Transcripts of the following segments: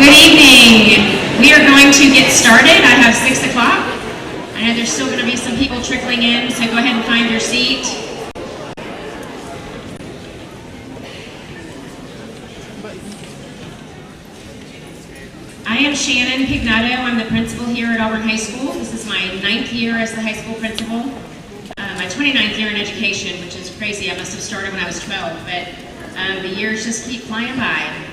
Good evening. We are going to get started. I have 6 o'clock. I know there's still going to be some people trickling in, so go ahead and find your seat. I am Shannon Pignato. I'm the principal here at Auburn High School. This is my 9th year as the high school principal. My 29th year in education, which is crazy. I must have started when I was 12, but the years just keep flying by.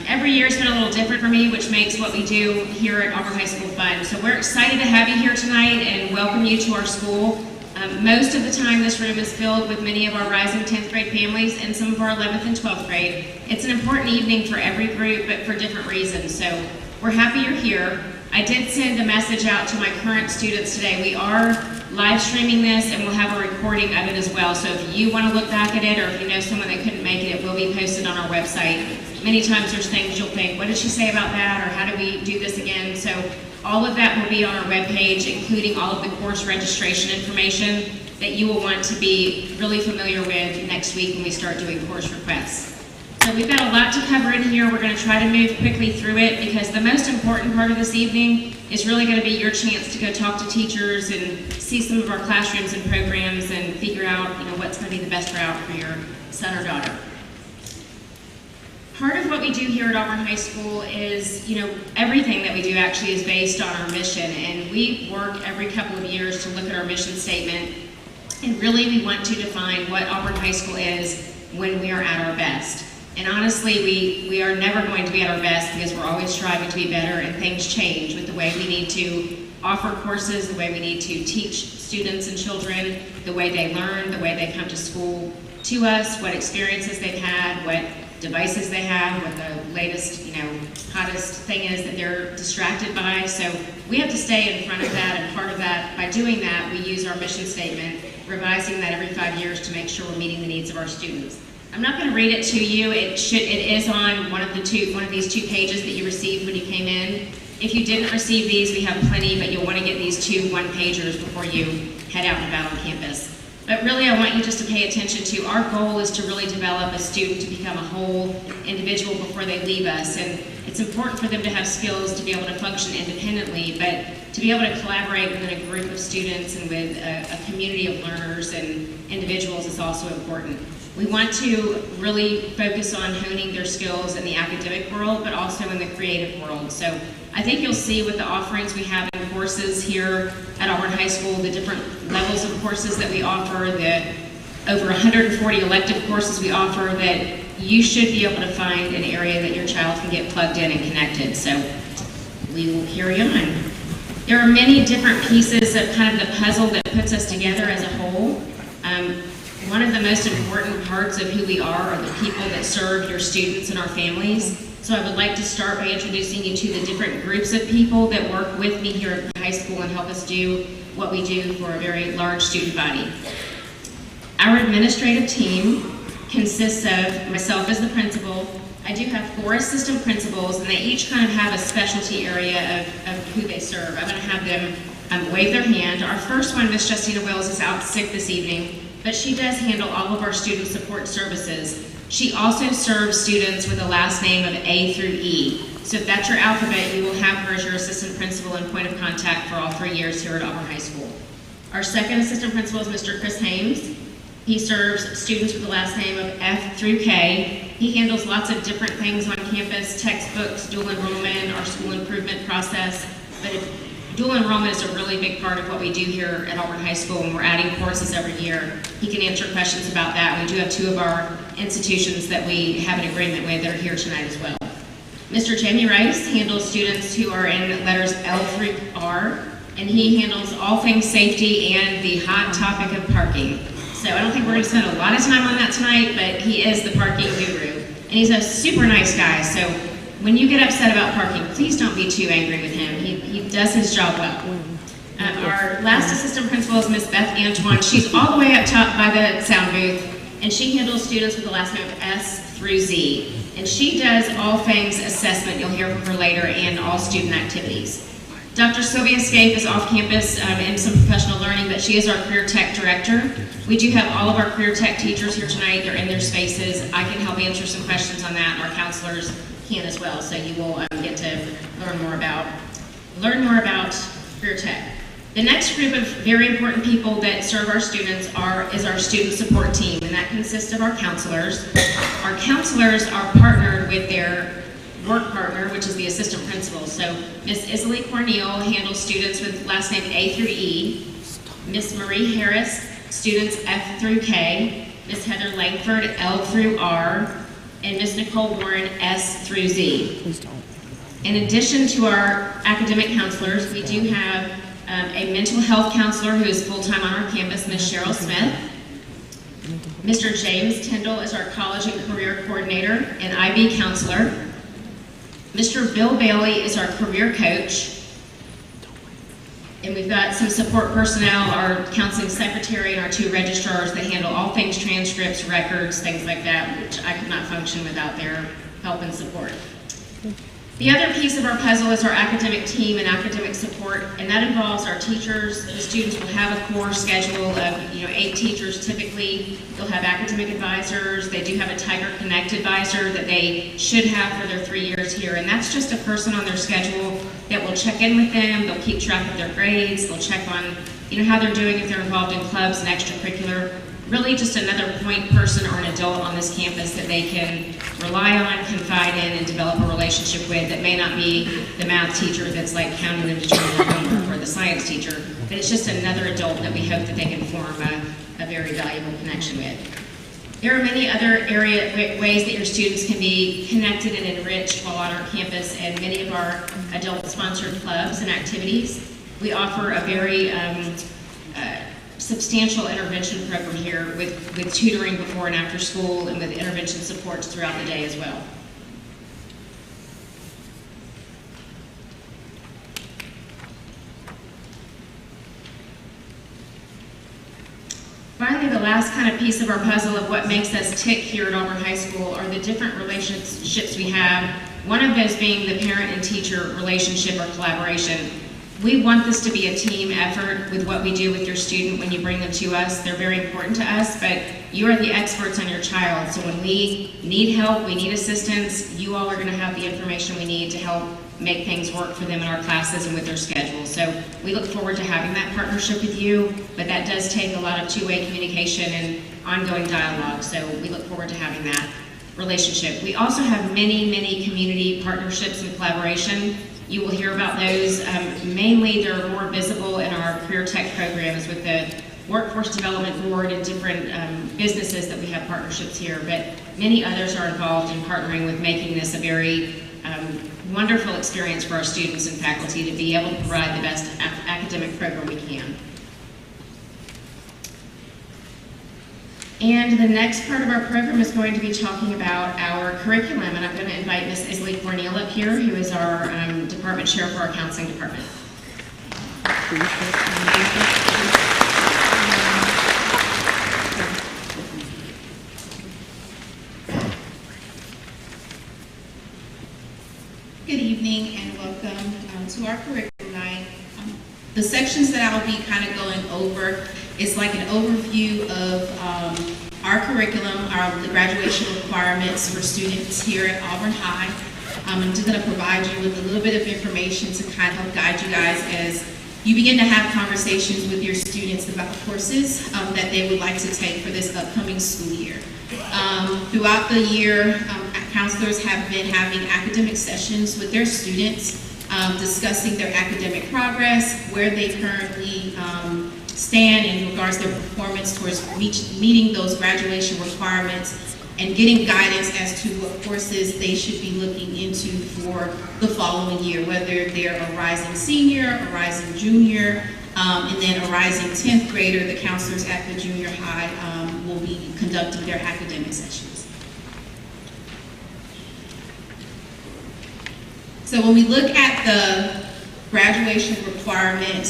Every year has been a little different for me, which makes what we do here at Auburn High School fun. So we're excited to have you here tonight and welcome you to our school. Most of the time this room is filled with many of our rising 10th grade families and some of our 11th and 12th grade. It's an important evening for every group, but for different reasons. So we're happy you're here. I did send a message out to my current students today. We are live streaming this and we'll have a recording of it as well. So if you want to look back at it or if you know someone that couldn't make it, it will be posted on our website. Many times there's things you'll think, what did she say about that, or how do we do this again? So all of that will be on our webpage, including all of the course registration information that you will want to be really familiar with next week when we start doing course requests. So we've got a lot to cover in here. We're going to try to move quickly through it because the most important part of this evening is really going to be your chance to go talk to teachers and see some of our classrooms and programs and figure out, what's going to be the best route for your son or daughter. Part of what we do here at Auburn High School is, everything that we do actually is based on our mission, and we work every couple of years to look at our mission statement, and really we want to define what Auburn High School is when we are at our best. And honestly, we are never going to be at our best because we're always striving to be better, and things change with the way we need to offer courses, the way we need to teach students and children, the way they learn, the way they come to school to us, what experiences they've had, what devices they have, what the latest, hottest thing is that they're distracted by. So we have to stay in front of that, and part of that, by doing that, we use our mission statement, revising that every 5 years to make sure we're meeting the needs of our students. I'm not going to read it to you. It is on one of these 2 pages that you received when you came in. If you didn't receive these, we have plenty, but you'll want to get these 2 one-pagers before you head out and about on campus. But really, I want you just to pay attention to our goal is to really develop a student to become a whole individual before they leave us. And it's important for them to have skills to be able to function independently, but to be able to collaborate within a group of students and with a community of learners and individuals is also important. We want to really focus on honing their skills in the academic world, but also in the creative world. So I think you'll see with the offerings we have in courses here at Auburn High School, the different levels of courses that we offer, the over 140 elective courses we offer, that you should be able to find an area that your child can get plugged in and connected. So we will carry on. There are many different pieces of kind of the puzzle that puts us together as a whole. One of the most important parts of who we are the people that serve your students and our families. So I would like to start by introducing you to the different groups of people that work with me here at the high school and help us do what we do for a very large student body. Our administrative team consists of myself as the principal. I do have 4 assistant principals, and they each kind of have a specialty area of who they serve. I'm going to have them wave their hand. Our first one, Miss Justina Wills, is out sick this evening, but she does handle all of our student support services. She also serves students with a last name of A through E. So if that's your alphabet, you will have her as your assistant principal and point of contact for all 3 years here at Auburn High School. Our second assistant principal is Mr. Chris Hames. He serves students with the last name of F through K. He handles lots of different things on campus, textbooks, dual enrollment, our school improvement process. But dual enrollment is a really big part of what we do here at Auburn High School, and we're adding courses every year. He can answer questions about that. We do have 2 of our institutions that we have an agreement with that are here tonight as well. Mr. Jamie Rice handles students who are in letters L through R, and he handles all things safety and the hot topic of parking. So I don't think we're going to spend a lot of time on that tonight, but he is the parking guru. And he's a super nice guy, so when you get upset about parking, please don't be too angry with him. He does his job well. Our last assistant principal is Miss Beth Antoine. She's all the way up top by the sound booth, and she handles students with the last name of S through Z. And she does all things assessment, you'll hear from her later, and all student activities. Dr. Sylvia Scape is off campus in some professional learning, but she is our Career Tech Director. We do have all of our Career Tech teachers here tonight. They're in their spaces. I can help answer some questions on that. Our counselors can as well, so you will get to learn more about Career Tech. The next group of very important people that serve our students is our student support team, and that consists of our counselors. Our counselors are partnered with their work partner, which is the assistant principal. So Miss Isley Corneal handles students with last name A through E. Miss Marie Harris, students F through K. Miss Heather Langford, L through R. And Miss Nicole Warren, S through Z. Please don't. In addition to our academic counselors, we do have a mental health counselor who is full-time on our campus, Miss Cheryl Smith. Mr. James Tyndall is our college and career coordinator and IB counselor. Mr. Bill Bailey is our career coach. And we've got some support personnel, our counseling secretary and our 2 registrars that handle all things transcripts, records, things like that, which I could not function without their help and support. The other piece of our puzzle is our academic team and academic support, and that involves our teachers. The students will have a core schedule of 8 teachers typically. They'll have academic advisors. They do have a Tiger Connect advisor that they should have for their 3 years here, and that's just a person on their schedule that will check in with them. They'll keep track of their grades. They'll check on how they're doing, if they're involved in clubs and extracurricular. Really just another point person or an adult on this campus that they can rely on, confide in, and develop a relationship with that may not be the math teacher that's like counting them to turn their homework or the science teacher, but it's just another adult that we hope that they can form a very valuable connection with. There are many other ways that your students can be connected and enriched while on our campus, and many of our adult-sponsored clubs and activities. We offer a very substantial intervention program here with tutoring before and after school and with intervention supports throughout the day as well. Finally, the last kind of piece of our puzzle of what makes us tick here at Auburn High School are the different relationships we have, one of those being the parent and teacher relationship or collaboration. We want this to be a team effort with what we do with your student when you bring them to us. They're very important to us, but you are the experts on your child. So when we need help, we need assistance, you all are going to have the information we need to help make things work for them in our classes and with their schedules. So we look forward to having that partnership with you, but that does take a lot of two-way communication and ongoing dialogue. So we look forward to having that relationship. We also have many, many community partnerships and collaboration. You will hear about those. Mainly they're more visible in our career tech programs with the Workforce Development Board and different businesses that we have partnerships here, but many others are involved in partnering with making this a very wonderful experience for our students and faculty to be able to provide the best academic program we can. And the next part of our program is going to be talking about our curriculum, and I'm going to invite Ms. Isley Corneal up here, who is our department chair for our counseling department. Good evening and welcome to our curriculum night. The sections that I will be kind of going over is like an overview of our curriculum, the graduation requirements for students here at Auburn High. I'm just going to provide you with a little bit of information to kind of help guide you guys as you begin to have conversations with your students about the courses that they would like to take for this upcoming school year. Throughout the year, counselors have been having academic sessions with their students, discussing their academic progress, where they currently stand in regards to their performance towards meeting those graduation requirements, and getting guidance as to what courses they should be looking into for the following year, whether they're a rising senior, a rising junior, and then a rising 10th grader. The counselors at the junior high will be conducting their academic sessions. So when we look at the graduation requirement,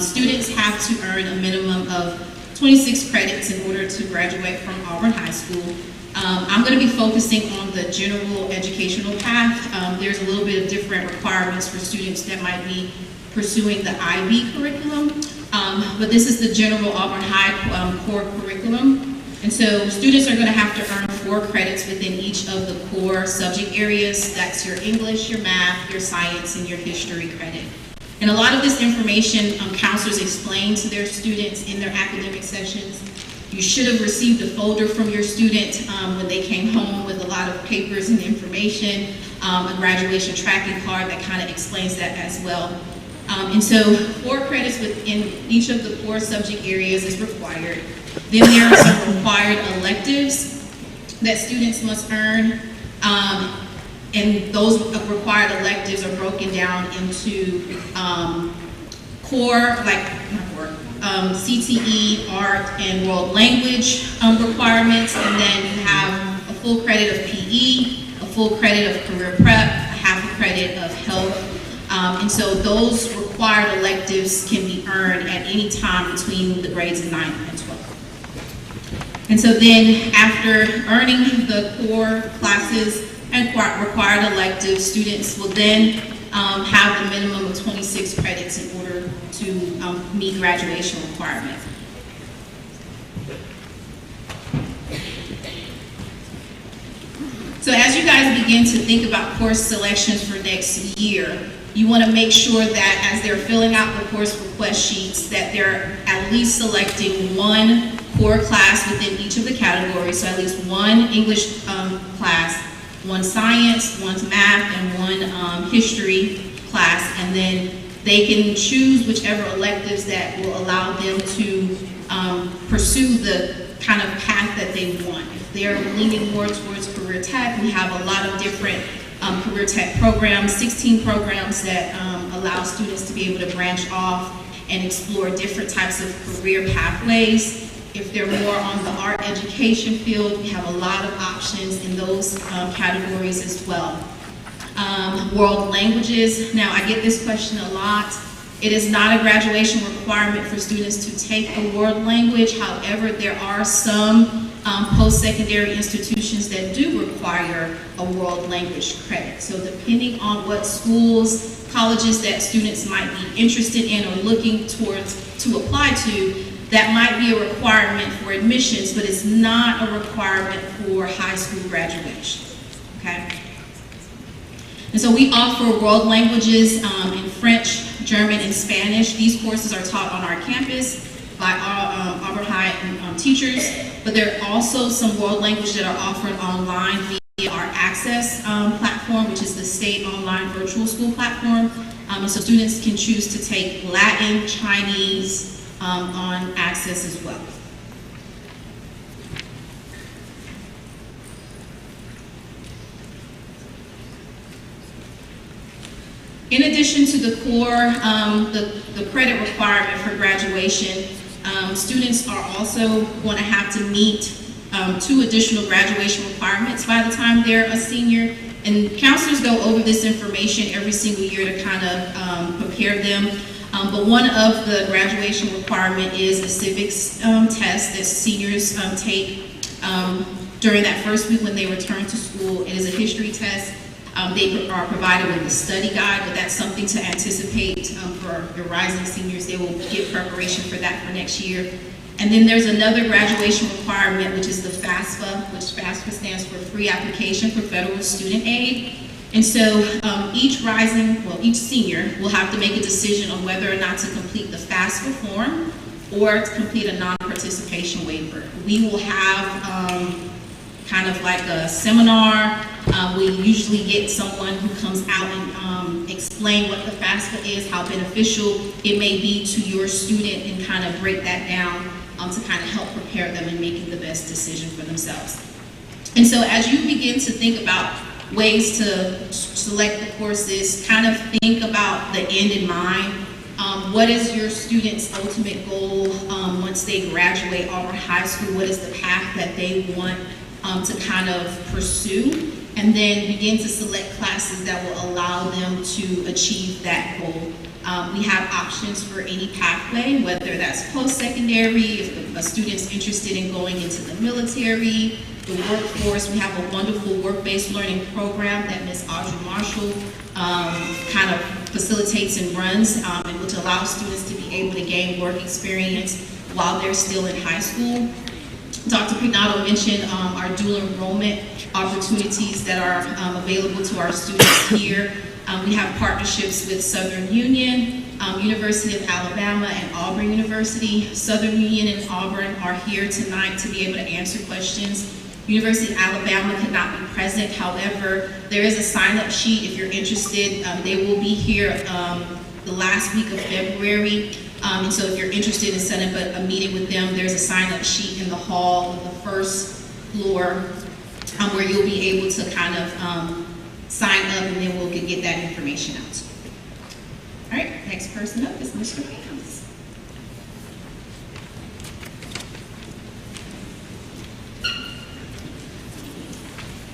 students have to earn a minimum of 26 credits in order to graduate from Auburn High School. I'm going to be focusing on the general educational path. There's a little bit of different requirements for students that might be pursuing the IB curriculum, but this is the general Auburn High core curriculum. And so students are going to have to earn 4 credits within each of the core subject areas. That's your English, your math, your science, and your history credit. And a lot of this information counselors explain to their students in their academic sessions. You should have received a folder from your student when they came home with a lot of papers and information, a graduation tracking card that kind of explains that as well. And so 4 credits within each of the 4 subject areas is required. Then there are some required electives that students must earn. And those required electives are broken down into core, CTE, art, and world language requirements, and then you have a full credit of PE, a full credit of career prep, a half a credit of health. And so those required electives can be earned at any time between the grades of 9 and 12. And so then after earning the core classes and required electives, students will then have a minimum of 26 credits in order to meet graduation requirements. So as you guys begin to think about course selections for next year, you want to make sure that as they're filling out the course request sheets that they're at least selecting 1 core class within each of the categories, so at least 1 English class, 1 science, 1 math, and 1 history class, and then they can choose whichever electives that will allow them to pursue the kind of path that they want. If they're leaning more towards career tech, we have a lot of different career tech programs, 16 programs that allow students to be able to branch off and explore different types of career pathways. If they're more on the art education field, we have a lot of options in those categories as well. World languages, now I get this question a lot. It is not a graduation requirement for students to take a world language. However, there are some post-secondary institutions that do require a world language credit. So depending on what schools, colleges that students might be interested in or looking towards to apply to, that might be a requirement for admissions, but it's not a requirement for high school graduation, okay? And so we offer world languages in French, German, and Spanish. These courses are taught on our campus by Auburn High teachers, but there are also some world languages that are offered online via our Access platform, which is the state online virtual school platform. And so students can choose to take Latin, Chinese, on Access as well. In addition to the core, the credit requirement for graduation, students are also going to have to meet 2 additional graduation requirements by the time they're a senior. And counselors go over this information every single year to kind of prepare them. But one of the graduation requirement is a civics test that seniors take during that first week when they return to school. It is a history test. They are provided with a study guide, but that's something to anticipate for your rising seniors. They will get preparation for that for next year. And then there's another graduation requirement, which is the FAFSA, which FAFSA stands for Free Application for Federal Student Aid. And so each senior will have to make a decision on whether or not to complete the FAFSA form or to complete a non-participation waiver. We will have kind of like a seminar. We usually get someone who comes out and explain what the FAFSA is, how beneficial it may be to your student, and kind of break that down to kind of help prepare them in making the best decision for themselves. And so as you begin to think about ways to select the courses, kind of think about the end in mind. What is your student's ultimate goal once they graduate Auburn High School? What is the path that they want to kind of pursue? And then begin to select classes that will allow them to achieve that goal. We have options for any pathway, whether that's post-secondary, if a student's interested in going into the military. the workforce. We have a wonderful work-based learning program that Ms. Audrey Marshall kind of facilitates and runs, and which allows students to be able to gain work experience while they're still in high school. Dr. Pignato mentioned our dual enrollment opportunities that are available to our students here. We have partnerships with Southern Union, University of Alabama, and Auburn University. Southern Union and Auburn are here tonight to be able to answer questions. University of Alabama could not be present. However, there is a sign-up sheet if you're interested. They will be here the last week of February. And so if you're interested in setting up a meeting with them, there's a sign-up sheet in the hall on the first floor where you'll be able to kind of sign up, and then we'll get that information out to you. All right, next person up is Mr. Hams.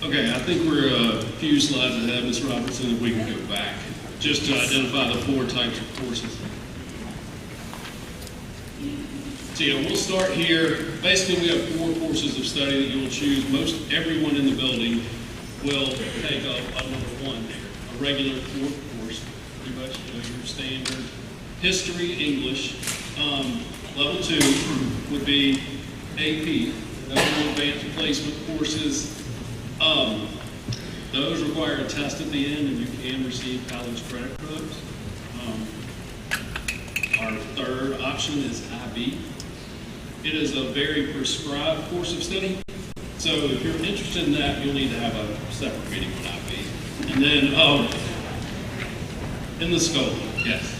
Okay, I think we're a few slides ahead, Ms. Robertson, if we can go back, just to identify the 4 types of courses. So yeah, we'll start here. Basically, we have 4 courses of study that you'll choose. Most everyone in the building will take a number 1 there, a regular course, pretty much your standard history, English. Level 2 would be AP, those advanced placement courses. Those require a test at the end, and you can receive college credit for those. Our third option is IB. It is a very prescribed course of study. So if you're interested in that, you'll need to have a separate meeting with IB. And then, in the scope, yes.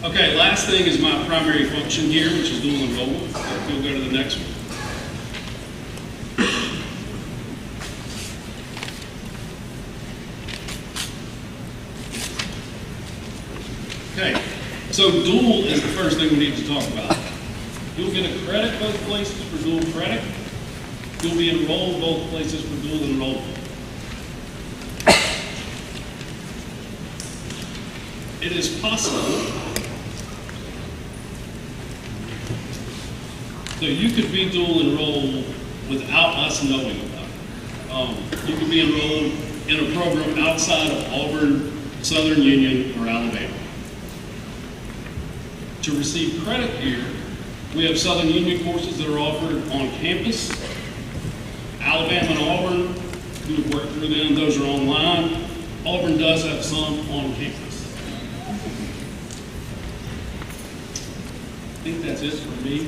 Okay, last thing is my primary function here, which is dual enrollment. So if you'll go to the next one. Okay, so dual is the first thing we need to talk about. You'll get a credit both places for dual credit. You'll be enrolled both places for dual enrollment. It is possible so you could be dual enrolled without us knowing about it. You could be enrolled in a program outside of Auburn, Southern Union, or Alabama. To receive credit here, we have Southern Union courses that are offered on campus. Alabama and Auburn, we've worked through them, those are online. Auburn does have some on campus. I think that's it for me.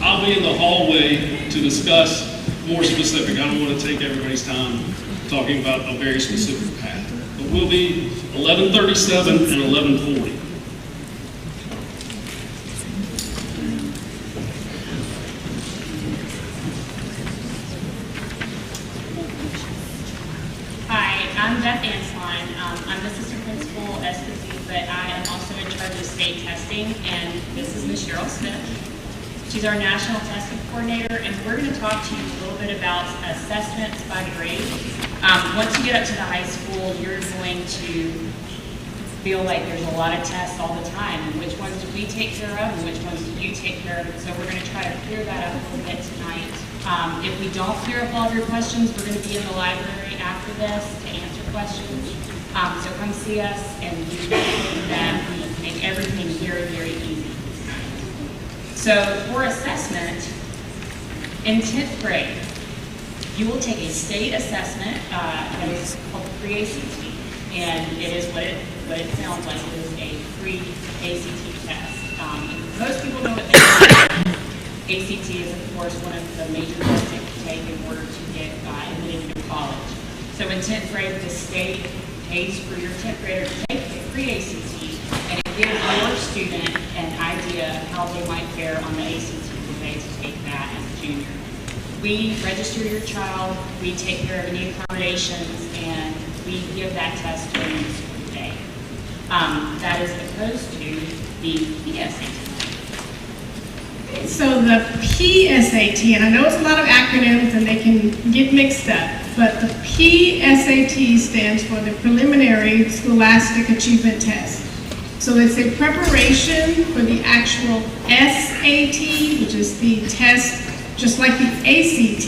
I'll be in the hallway to discuss more specific. I don't want to take everybody's time talking about a very specific path. But we'll be 11:37 and 11:40. I'm the assistant principal at SkillsUSA, but I am also in charge of state testing, and this is Ms. Cheryl Smith. She's our national testing coordinator, and we're going to talk to you a little bit about assessments by grade. Once you get up to the high school, you're going to feel like there's a lot of tests all the time, and which ones do we take care of, and which ones do you take care of, and so we're going to try to clear that up a little bit tonight. If we don't clear up all of your questions, we're going to be in the library after this to answer questions. So come see us and do that. We make everything very, very easy. So for assessment, in 10th grade, you will take a state assessment that is called pre-ACT, and it is what it sounds like. It is a pre-ACT test. Most people know what they are. ACT is, of course, one of the major tests that you take in order to get admitted to college. So in 10th grade, the state pays for your 10th grader to take the pre-ACT, and it gives your student an idea of how they might fare on the ACT when they take that as a junior. We register your child, we take care of any accommodations, and we give that test during the school day. That is opposed to the PSAT. So the PSAT, and I know it's a lot of acronyms and they can get mixed up, but the PSAT stands for the Preliminary Scholastic Achievement Test. So it's a preparation for the actual SAT, which is the test just like the ACT.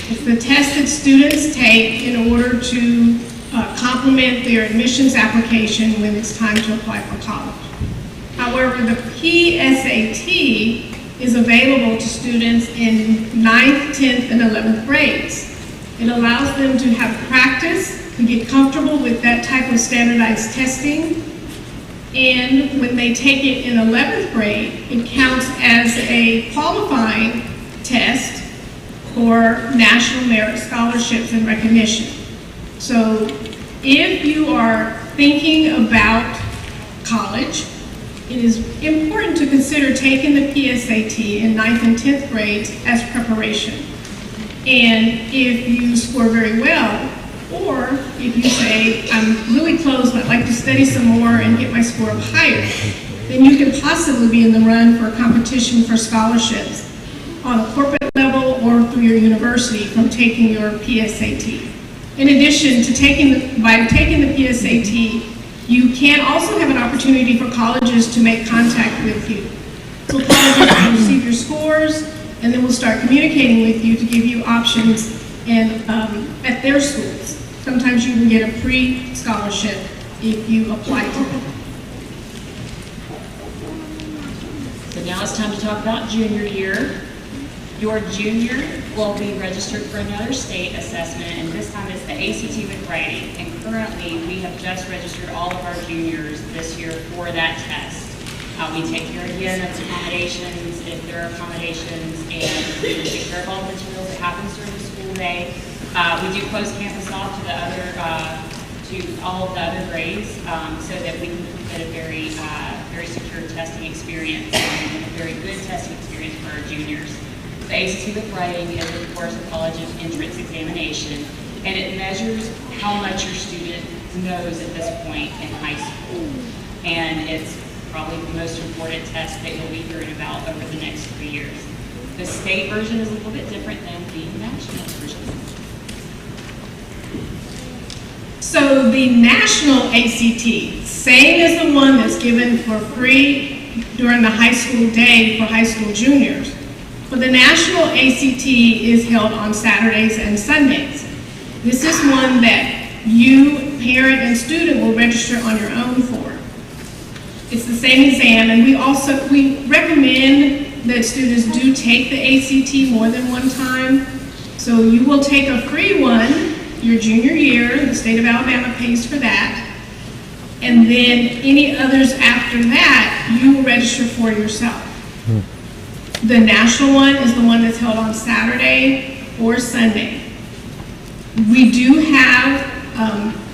It's the test that students take in order to complement their admissions application when it's time to apply for college. However, the PSAT is available to students in 9th, 10th, and 11th grades. It allows them to have practice, to get comfortable with that type of standardized testing. And when they take it in 11th grade, it counts as a qualifying test for national merit scholarships and recognition. So if you are thinking about college, it is important to consider taking the PSAT in 9th and 10th grades as preparation. And if you score very well, or if you say, I'm really close, but I'd like to study some more and get my score up higher, then you could possibly be in the run for a competition for scholarships on a corporate level or through your university from taking your PSAT. In addition to by taking the PSAT, you can also have an opportunity for colleges to make contact with you. So colleges will receive your scores, and then we'll start communicating with you to give you options at their schools. Sometimes you can get a pre-scholarship if you apply to them. So now it's time to talk about junior year. Your junior will be registered for another state assessment, and this time it's the ACT with writing. And currently, we have just registered all of our juniors this year for that test. We take care again of accommodations, if there are accommodations, and we take care of all the materials that happens during the school day. We do close campus off to all of the other grades, so that we can get a very secure testing experience and a very good testing experience for our juniors. The ACT with writing is, of course, a college entrance examination, and it measures how much your student knows at this point in high school. And it's probably the most important test that you'll be hearing about over the next 3 years. The state version is a little bit different than the national version. So the national ACT, same as the one that's given for free during the high school day for high school juniors, but the national ACT is held on Saturdays and Sundays. This is one that you, parent and student, will register on your own for. It's the same exam, and we recommend that students do take the ACT more than one time. So you will take a free one your junior year. The state of Alabama pays for that. And then any others after that, you will register for yourself. The national one is the one that's held on Saturday or Sunday. We do have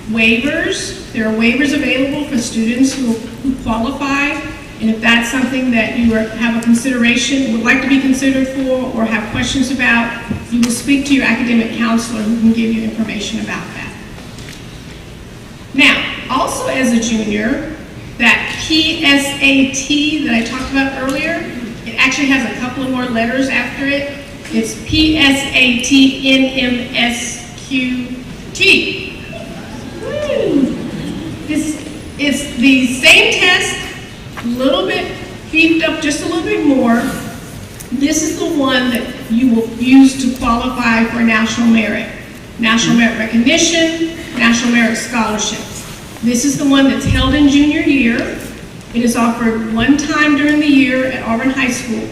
waivers. There are waivers available for students who qualify, and if that's something that you have a consideration, would like to be considered for, or have questions about, you will speak to your academic counselor who can give you information about that. Now, also as a junior, that PSAT that I talked about earlier, it actually has a couple of more letters after it. It's PSAT-NMSQT. It's the same test, a little bit beefed up just a little bit more. This is the one that you will use to qualify for national merit recognition, national merit scholarships. This is the one that's held in junior year. It is offered one time during the year at Auburn High School.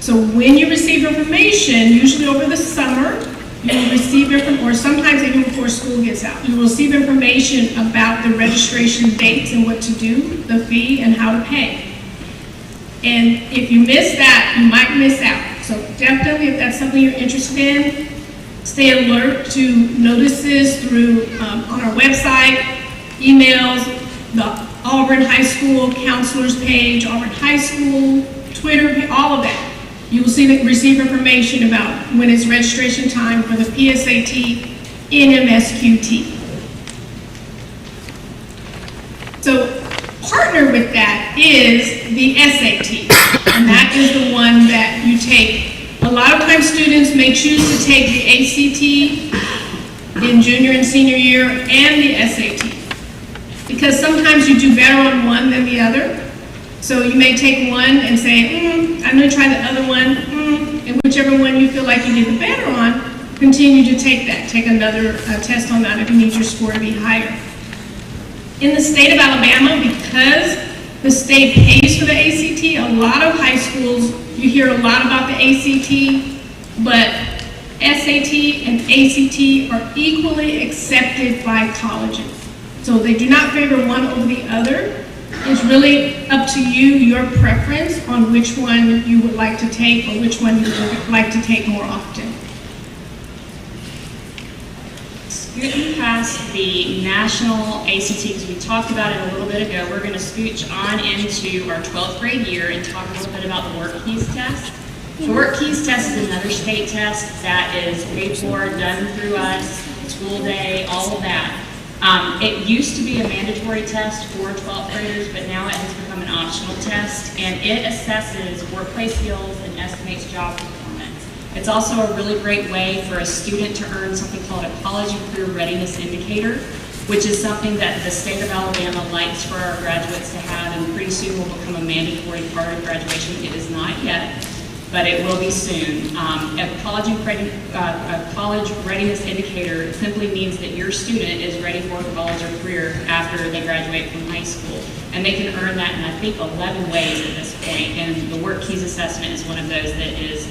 So when you receive information, usually over the summer, you will receive information, or sometimes even before school gets out, you will receive information about the registration dates and what to do, the fee, and how to pay. And if you miss that, you might miss out. So definitely, if that's something you're interested in, stay alert to notices through on our website, emails, the Auburn High School counselors page, Auburn High School, Twitter, all of that. You will receive information about when it's registration time for the PSAT NMSQT. So partner with that is the SAT, and that is the one that you take. A lot of times students may choose to take the ACT in junior and senior year and the SAT, because sometimes you do better on one than the other. So you may take one and say, I'm going to try the other one. and whichever one you feel like you did the better on, continue to take that. Take another test on that if you need your score to be higher. In the state of Alabama, because the state pays for the ACT, a lot of high schools, you hear a lot about the ACT, but SAT and ACT are equally accepted by colleges. So they do not favor one over the other. It's really up to you, your preference on which one you would like to take or which one you would like to take more often. Scooting past the national ACT, because we talked about it a little bit ago, we're going to scooch on into our 12th grade year and talk a little bit about the Work Keys test. The Work Keys test is another state test that is paid for, done through us, school day, all of that. It used to be a mandatory test for 12th graders, but now it has become an optional test, and it assesses workplace skills and estimates job performance. It's also a really great way for a student to earn something called a College and Career Readiness Indicator, which is something that the state of Alabama likes for our graduates to have, and pretty soon will become a mandatory part of graduation. It is not yet, but it will be soon. A college readiness indicator simply means that your student is ready for college or career after they graduate from high school. And they can earn that in, I think, 11 ways at this point. And the Work Keys assessment is one of those that is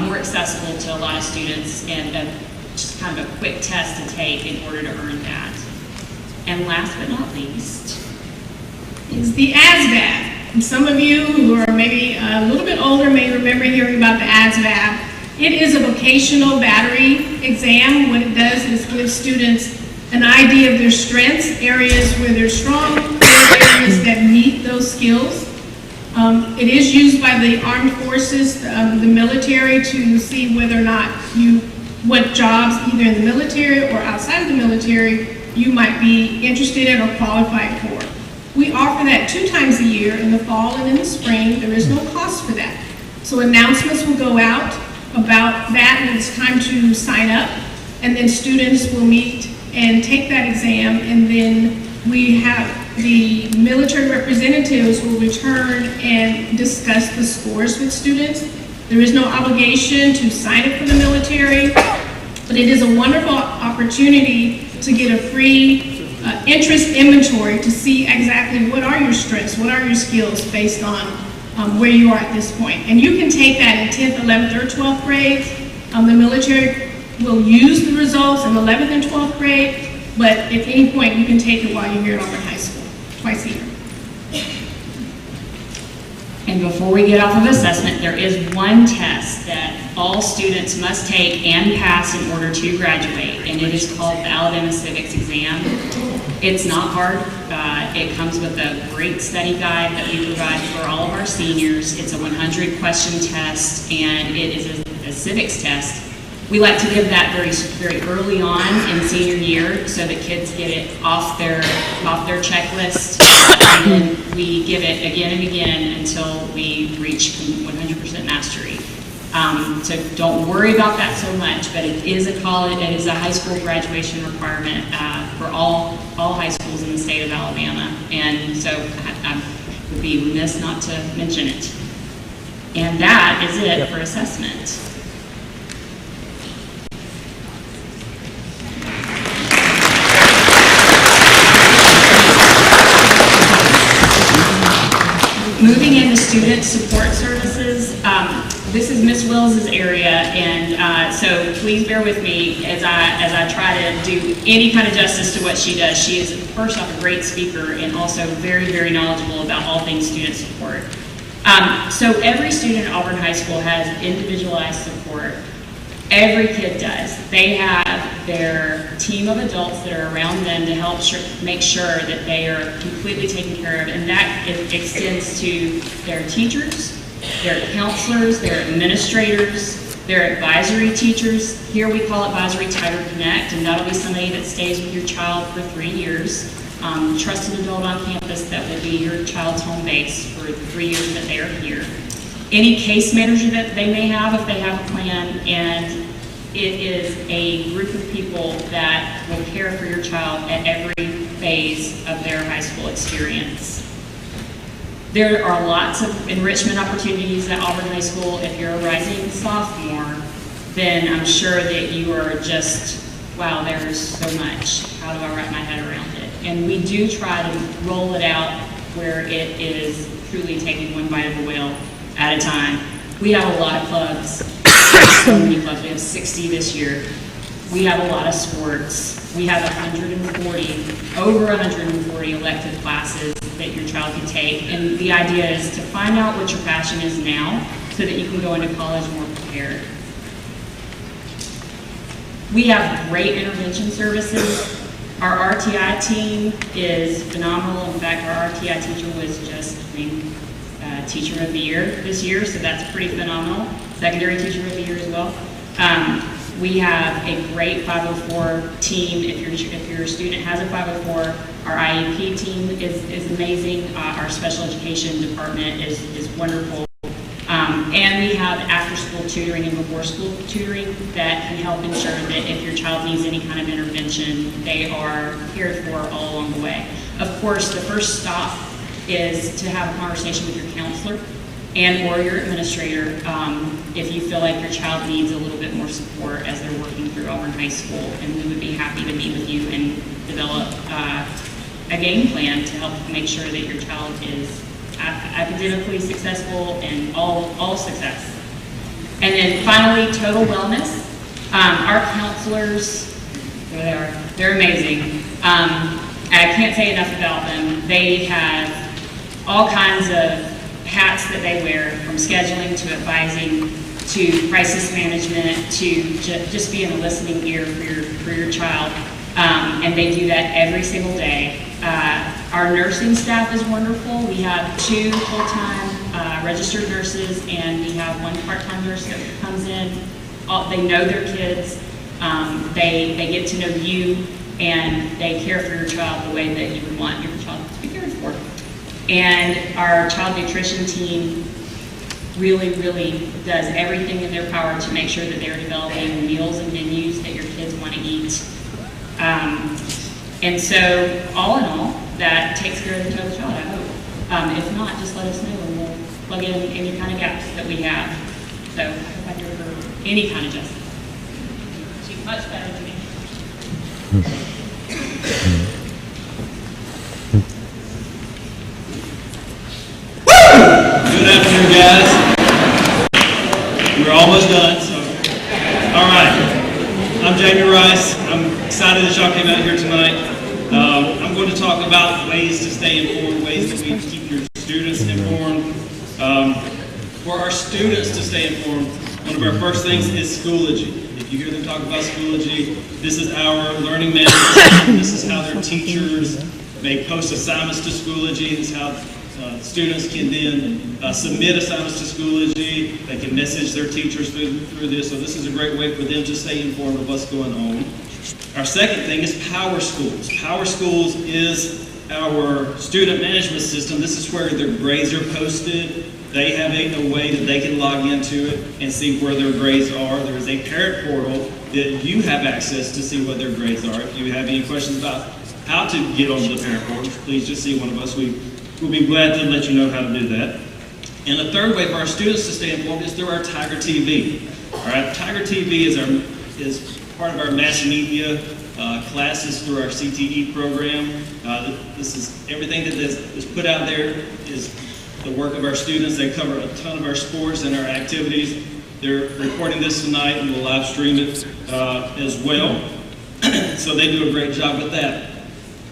more accessible to a lot of students and just kind of a quick test to take in order to earn that. And last but not least is the ASVAB. And some of you who are maybe a little bit older may remember hearing about the ASVAB. It is a vocational battery exam. What it does is give students an idea of their strengths, areas where they're strong, areas that meet those skills. It is used by the armed forces, the military, to see whether or not what jobs, either in the military or outside of the military, you might be interested in or qualified for. We offer that 2 times a year, in the fall and in the spring. There is no cost for that. So announcements will go out about that when it's time to sign up, and then students will meet and take that exam, and then we have the military representatives will return and discuss the scores with students. There is no obligation to sign up for the military, but it is a wonderful opportunity to get a free interest inventory to see exactly what are your strengths, what are your skills based on where you are at this point. And you can take that in 10th, 11th, or 12th grade. The military will use the results in 11th and 12th grade, but at any point you can take it while you're here at Auburn High School, twice a year. And before we get off of assessment, there is one test that all students must take and pass in order to graduate, and it is called the Alabama Civics Exam. It's not hard. It comes with a great study guide that we provide for all of our seniors. It's a 100-question test, and it is a civics test. We like to give that very early on in senior year so that kids get it off their checklist, and then we give it again and again until we reach 100% mastery. So don't worry about that so much, but it is a high school graduation requirement for all high schools in the state of Alabama, and so I would be remiss not to mention it. And that is it for assessment. Moving into student support services, this is Miss Wills' area, and so please bear with me as I try to do any kind of justice to what she does. She is, first off, a great speaker and also very, very knowledgeable about all things student support. So every student at Auburn High School has individualized support. Every kid does. They have their team of adults that are around them to help make sure that they are completely taken care of, and that extends to their teachers, their counselors, their administrators, their advisory teachers. Here we call Advisory Tiger Connect, and that'll be somebody that stays with your child for 3 years. Trusted adult on campus that will be your child's home base for the 3 years that they are here. Any case manager that they may have if they have a plan, and it is a group of people that will care for your child at every phase of their high school experience. There are lots of enrichment opportunities at Auburn High School. If you're a rising sophomore, then I'm sure that you are just, wow, there's so much. How do I wrap my head around it? And we do try to roll it out where it is truly taking one bite of the whale at a time. We have a lot of clubs. So many clubs. We have 60 this year. We have a lot of sports. We have over 140 elective classes that your child can take. And the idea is to find out what your passion is now so that you can go into college more prepared. We have great intervention services. Our RTI team is phenomenal. In fact, our RTI teacher was just named Teacher of the Year this year, so that's pretty phenomenal. Secondary Teacher of the Year as well. We have a great 504 team. If your student has a 504, our IEP team is amazing. Our special education department is wonderful. And we have after-school tutoring and before-school tutoring that can help ensure that if your child needs any kind of intervention, they are cared for all along the way. Of course, the first stop is to have a conversation with your counselor and/or your administrator if you feel like your child needs a little bit more support as they're working through Auburn High School. And we would be happy to meet with you and develop a game plan to help make sure that your child is academically successful and all success. And then finally, total wellness. Our counselors, there they are, they're amazing. I can't say enough about them. They have all kinds of hats that they wear, from scheduling to advising to crisis management to just being a listening ear for your child. And they do that every single day. Our nursing staff is wonderful. We have 2 full-time registered nurses, and we have 1 part-time nurse that comes in. They know their kids. They get to know you, and they care for your child the way that you would want your child to be cared for. And our child nutrition team really does everything in their power to make sure that they're developing meals and menus that your kids want to eat. And so, all in all, that takes care of the total child, I hope. If not, just let us know and we'll plug in any kind of gaps that we have. So, I hope I give her any kind of justice. She's much better than me. Good afternoon, guys. We're almost done, so. All right. I'm Jamie Rice. I'm excited that y'all came out here tonight. I'm going to talk about ways to stay informed, ways that we keep your students informed. For our students to stay informed, one of our first things is Schoology. If you hear them talk about Schoology, this is our learning management system. This is how their teachers may post assignments to Schoology. This is how students can then submit assignments to Schoology. They can message their teachers through this. So this is a great way for them to stay informed of what's going on. Our second thing is Power Schools. Power Schools is our student management system. This is where their grades are posted. They have a way that they can log into it and see where their grades are. There is a parent portal that you have access to see what their grades are. If you have any questions about how to get onto the parent portal, please just see one of us. We'll be glad to let you know how to do that. And the third way for our students to stay informed is through our Tiger TV. All right, Tiger TV is part of our mass media classes through our CTE program. This is everything that is put out there is the work of our students. They cover a ton of our sports and our activities. They're recording this tonight and we'll live stream it as well. So they do a great job with that.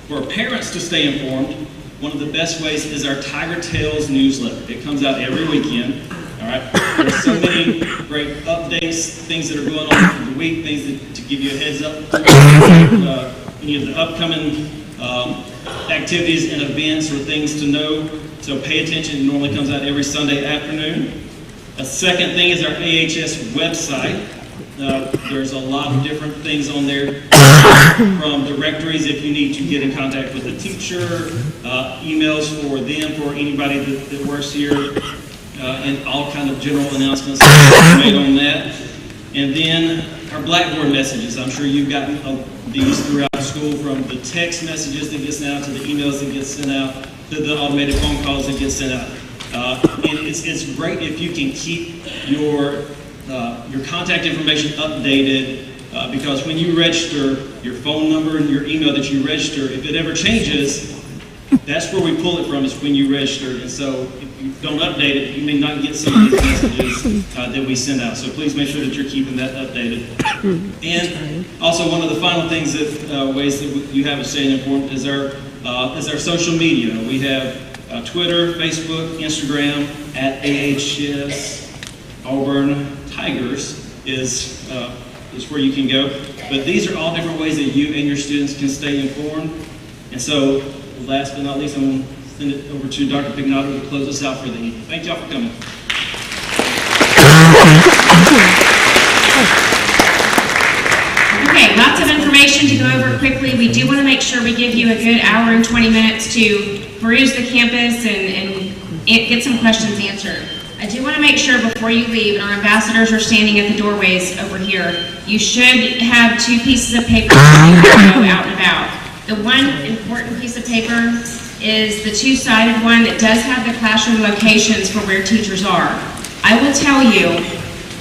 For parents to stay informed, one of the best ways is our Tiger Tales newsletter. It comes out every weekend. All right. There's so many great updates, things that are going on for the week, things to give you a heads up. Any of the upcoming activities and events or things to know. So pay attention. It normally comes out every Sunday afternoon. A second thing is our AHS website. There's a lot of different things on there, from directories if you need to get in contact with a teacher, emails for them, for anybody that works here, and all kind of general announcements made on that. And then our Blackboard messages. I'm sure you've gotten these throughout school, from the text messages that get sent out to the emails that get sent out. the automated phone calls that get sent out. And it's great if you can keep your contact information updated, because when you register, your phone number and your email that you register, if it ever changes, that's where we pull it from, is when you register. And so if you don't update it, you may not get some of these messages that we send out. So please make sure that you're keeping that updated. And also, one of the final things that ways that you have of staying informed is our social media. We have Twitter, Facebook, Instagram, at AHS Auburn Tigers is where you can go. But these are all different ways that you and your students can stay informed. And so, last but not least, I'm going to send it over to Dr. Pignato to close us out for the evening. Thank y'all for coming. Okay, lots of information to go over quickly. We do want to make sure we give you a good hour and 20 minutes to peruse the campus and get some questions answered. I do want to make sure before you leave, and our ambassadors are standing at the doorways over here, you should have 2 pieces of paper to go out and about. The one important piece of paper is the 2-sided one that does have the classroom locations for where teachers are. I will tell you,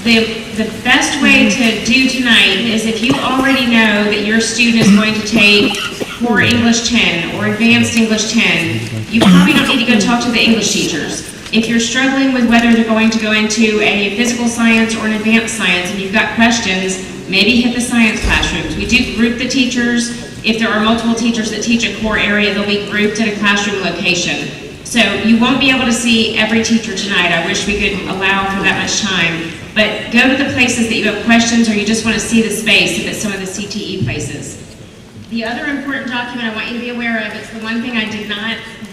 the best way to do tonight is if you already know that your student is going to take Core English 10 or Advanced English 10, you probably don't need to go talk to the English teachers. If you're struggling with whether they're going to go into a physical science or an advanced science and you've got questions, maybe hit the science classrooms. We do group the teachers. If there are multiple teachers that teach a core area, they'll be grouped at a classroom location. So you won't be able to see every teacher tonight. I wish we could allow for that much time. But go to the places that you have questions or you just want to see the space, if it's some of the CTE places. The other important document I want you to be aware of, it's the one thing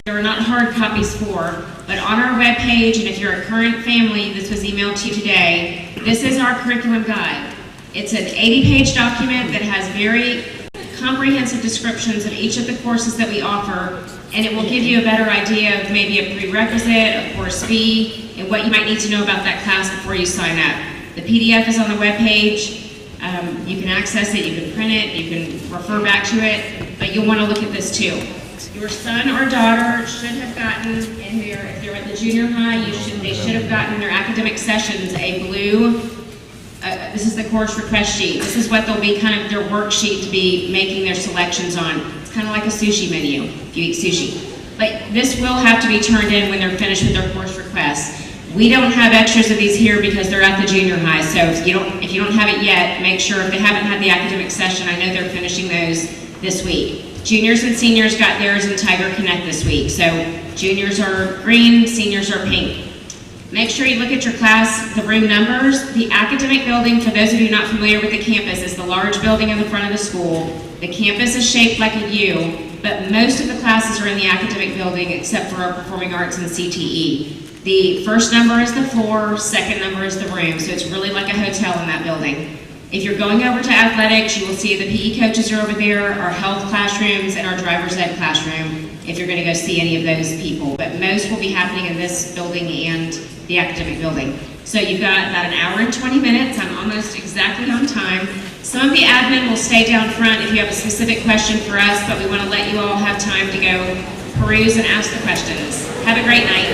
there are not hard copies for, but on our webpage, and if you're a current family, this was emailed to you today, this is our curriculum guide. It's an 80-page document that has very comprehensive descriptions of each of the courses that we offer, and it will give you a better idea of maybe a prerequisite, a course fee, and what you might need to know about that class before you sign up. The PDF is on the webpage. You can access it, you can print it, you can refer back to it, but you'll want to look at this too. Your son or daughter should have gotten in their, if they're at the junior high, they should have gotten in their academic sessions a blue, this is the course request sheet. This is what they'll be kind of their worksheet to be making their selections on. It's kind of like a sushi menu, if you eat sushi. But this will have to be turned in when they're finished with their course requests. We don't have extras of these here because they're at the junior high, so if you don't have it yet, make sure if they haven't had the academic session, I know they're finishing those this week. Juniors and seniors got theirs in Tiger Connect this week, so juniors are green, seniors are pink. Make sure you look at your class, the room numbers. The academic building, for those of you not familiar with the campus, is the large building in the front of the school. The campus is shaped like a U, but most of the classes are in the academic building except for our performing arts and CTE. The first number is the floor, second number is the room, so it's really like a hotel in that building. If you're going over to athletics, you will see the PE coaches are over there, our health classrooms, and our driver's ed classroom, if you're going to go see any of those people. But most will be happening in this building and the academic building. So you've got about an hour and 20 minutes. I'm almost exactly on time. Some of the admin will stay down front if you have a specific question for us, but we want to let you all have time to go peruse and ask the questions. Have a great night.